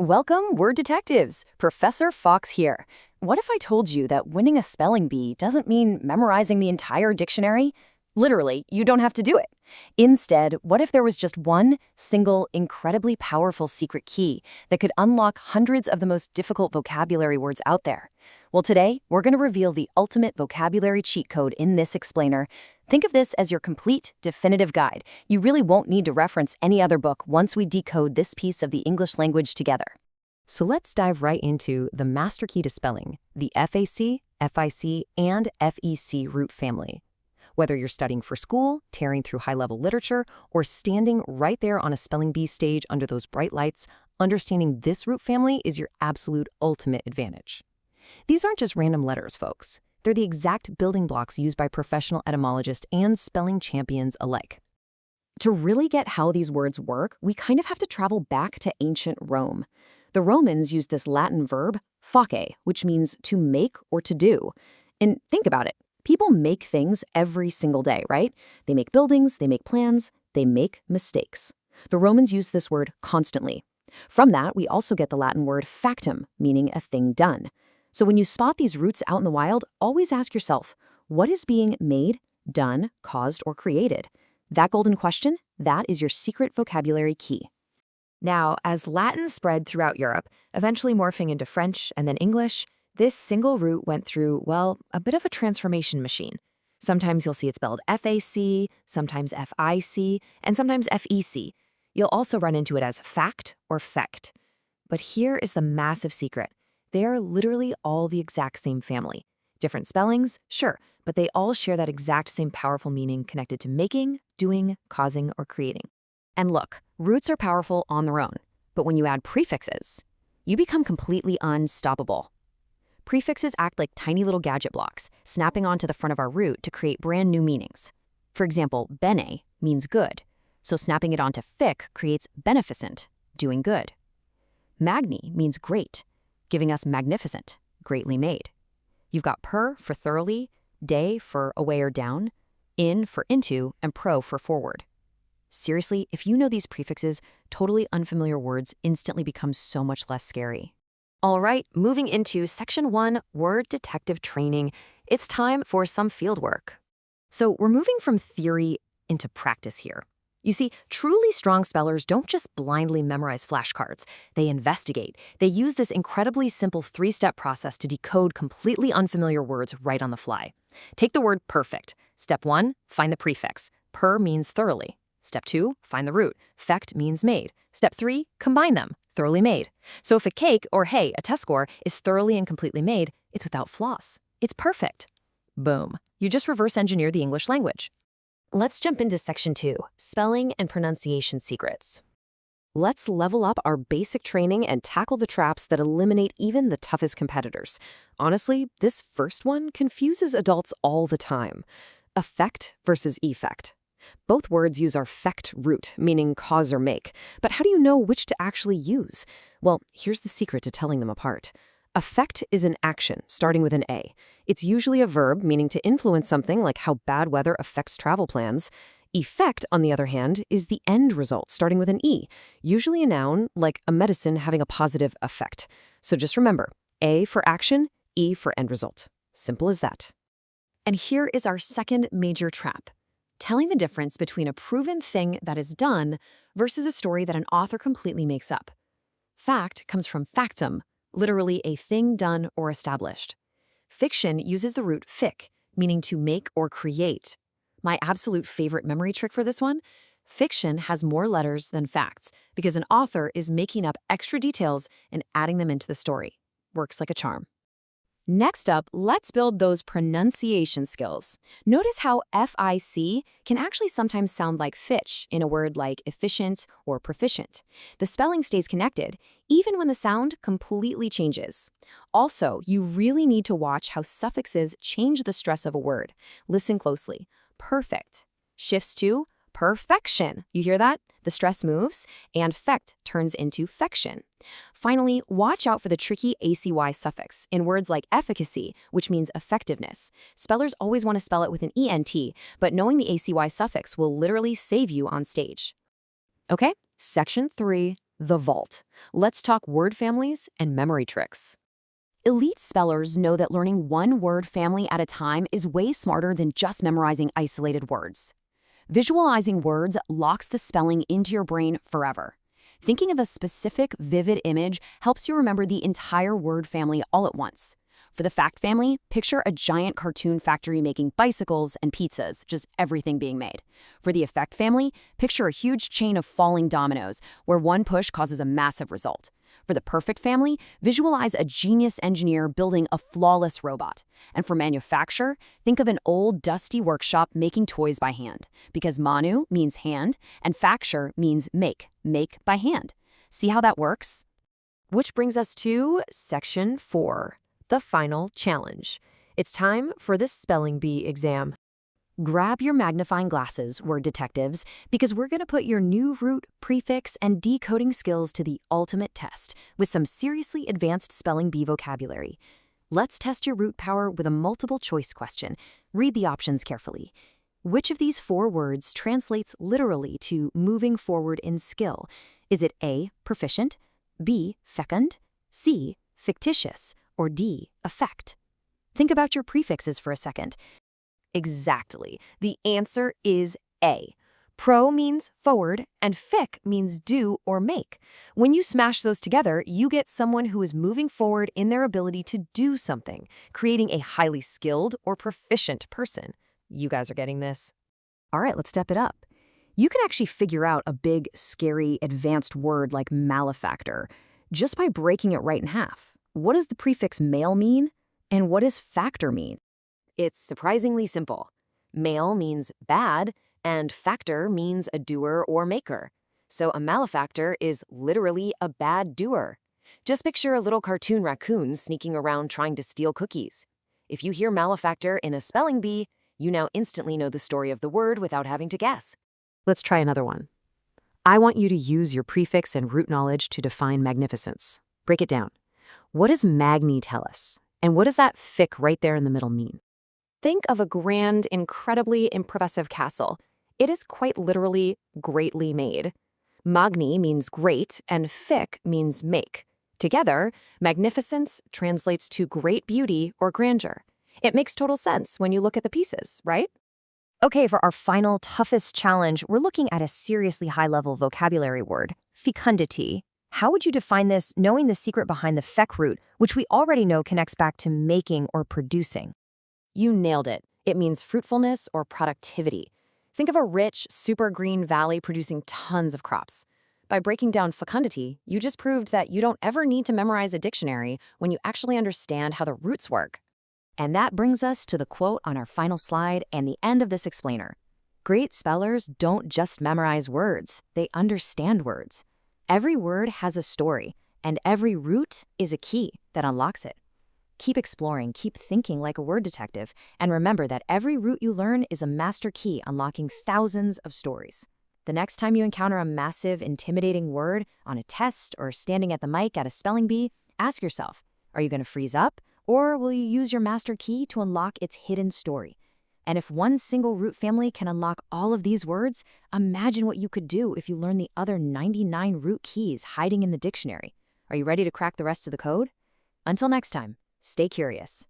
Welcome, word detectives. Professor Fox here. What if I told you that winning a spelling bee doesn't mean memorizing the entire dictionary? Literally, you don't have to do it. Instead, what if there was just one single, incredibly powerful secret key that could unlock hundreds of the most difficult vocabulary words out there? Well, today, we're going to reveal the ultimate vocabulary cheat code in this explainer. Think of this as your complete, definitive guide. You really won't need to reference any other book once we decode this piece of the English language together. So let's dive right into the master key to spelling, the FAC, FIC, and FEC root family. Whether you're studying for school, tearing through high-level literature, or standing right there on a spelling bee stage under those bright lights, understanding this root family is your absolute ultimate advantage. These aren't just random letters, folks. They're the exact building blocks used by professional etymologists and spelling champions alike. To really get how these words work, we kind of have to travel back to ancient Rome. The Romans used this Latin verb, FAC, which means to make or to do. And think about it. People make things every single day, right? They make buildings, they make plans, they make mistakes. The Romans used this word constantly. From that, we also get the Latin word factum, meaning a thing done. So when you spot these roots out in the wild, always ask yourself, what is being made, done, caused, or created? That golden question, that is your secret vocabulary key. Now, as Latin spread throughout Europe, eventually morphing into French and then English, this single root went through, well, a bit of a transformation machine. Sometimes you'll see it spelled FAC, sometimes FIC, and sometimes FEC. You'll also run into it as fact or fect. But here is the massive secret. They are literally all the exact same family. Different spellings, sure, but they all share that exact same powerful meaning connected to making, doing, causing, or creating. And look, roots are powerful on their own, but when you add prefixes, you become completely unstoppable. Prefixes act like tiny little gadget blocks, snapping onto the front of our root to create brand new meanings. For example, bene means good, so snapping it onto fic creates beneficent, doing good. Magni means great, giving us magnificent, greatly made. You've got per for thoroughly, de for away or down, in for into, and pro for forward. Seriously, if you know these prefixes, totally unfamiliar words instantly become so much less scary. All right, moving into Section 1, Word Detective Training, it's time for some fieldwork. So we're moving from theory into practice here. You see, truly strong spellers don't just blindly memorize flashcards. They investigate. They use this incredibly simple three-step process to decode completely unfamiliar words right on the fly. Take the word perfect. Step 1, find the prefix. Per means thoroughly. Step 2, find the root. Fect means made. Step 3, combine them. Thoroughly made. So if a cake or, hey, a test score is thoroughly and completely made, it's without flaws. It's perfect. Boom. You just reverse engineer the English language. Let's jump into Section 2, Spelling and Pronunciation Secrets. Let's level up our basic training and tackle the traps that eliminate even the toughest competitors. Honestly, this first one confuses adults all the time. Affect versus effect. Both words use our fect root, meaning cause or make. But how do you know which to actually use? Well, here's the secret to telling them apart. Affect is an action, starting with an A. It's usually a verb, meaning to influence something like how bad weather affects travel plans. Effect, on the other hand, is the end result, starting with an E, usually a noun, like a medicine having a positive effect. So just remember, A for action, E for end result. Simple as that. And here is our second major trap. Telling the difference between a proven thing that is done versus a story that an author completely makes up. Fact comes from factum, literally a thing done or established. Fiction uses the root fic, meaning to make or create. My absolute favorite memory trick for this one? Fiction has more letters than facts because an author is making up extra details and adding them into the story. Works like a charm. Next up, let's build those pronunciation skills. Notice how FIC can actually sometimes sound like fitch in a word like efficient or proficient. The spelling stays connected, even when the sound completely changes. Also, you really need to watch how suffixes change the stress of a word. Listen closely. Perfect shifts to perfection. You hear that? The stress moves, and fect turns into fection. Finally, watch out for the tricky ACY suffix in words like efficacy, which means effectiveness. Spellers always want to spell it with an ENT, but knowing the ACY suffix will literally save you on stage. Okay, Section 3, The vault. Let's talk word families and memory tricks. Elite spellers know that learning one word family at a time is way smarter than just memorizing isolated words. Visualizing words locks the spelling into your brain forever. Thinking of a specific, vivid image helps you remember the entire word family all at once. For the fact family, picture a giant cartoon factory making bicycles and pizzas, just everything being made. For the effect family, picture a huge chain of falling dominoes, where one push causes a massive result. For the perfect family, visualize a genius engineer building a flawless robot. And for manufacture, think of an old, dusty workshop making toys by hand, because manu means hand, and facture means make by hand. See how that works? Which brings us to Section 4, the final challenge. It's time for the spelling bee exam. Grab your magnifying glasses, word detectives, because we're going to put your new root, prefix, and decoding skills to the ultimate test with some seriously advanced spelling bee vocabulary. Let's test your root power with a multiple choice question. Read the options carefully. Which of these 4 words translates literally to moving forward in skill? Is it A, proficient, B, fecund, C, fictitious, or D, effect? Think about your prefixes for a second. Exactly. The answer is A. Pro means forward, and FIC means do or make. When you smash those together, you get someone who is moving forward in their ability to do something, creating a highly skilled or proficient person. You guys are getting this? All right, let's step it up. You can actually figure out a big, scary, advanced word like malefactor just by breaking it right in half. What does the prefix male mean? And what does factor mean? It's surprisingly simple. Male means bad, and factor means a doer or maker. So a malefactor is literally a bad doer. Just picture a little cartoon raccoon sneaking around trying to steal cookies. If you hear malefactor in a spelling bee, you now instantly know the story of the word without having to guess. Let's try another one. I want you to use your prefix and root knowledge to define magnificence. Break it down. What does magni tell us? And what does that fic right there in the middle mean? Think of a grand, incredibly impressive castle. It is quite literally greatly made. Magni means great, and fic means make. Together, magnificence translates to great beauty or grandeur. It makes total sense when you look at the pieces, right? Okay, for our final, toughest challenge, we're looking at a seriously high-level vocabulary word, fecundity. How would you define this knowing the secret behind the FEC root, which we already know connects back to making or producing? You nailed it. It means fruitfulness or productivity. Think of a rich, super green valley producing tons of crops. By breaking down fecundity, you just proved that you don't ever need to memorize a dictionary when you actually understand how the roots work. And that brings us to the quote on our final slide and the end of this explainer. Great spellers don't just memorize words, they understand words. Every word has a story, and every root is a key that unlocks it. Keep exploring, keep thinking like a word detective, and remember that every root you learn is a master key unlocking thousands of stories. The next time you encounter a massive, intimidating word on a test or standing at the mic at a spelling bee, ask yourself, are you going to freeze up, or will you use your master key to unlock its hidden story? And if one single root family can unlock all of these words, imagine what you could do if you learn the other 99 root keys hiding in the dictionary. Are you ready to crack the rest of the code? Until next time, stay curious.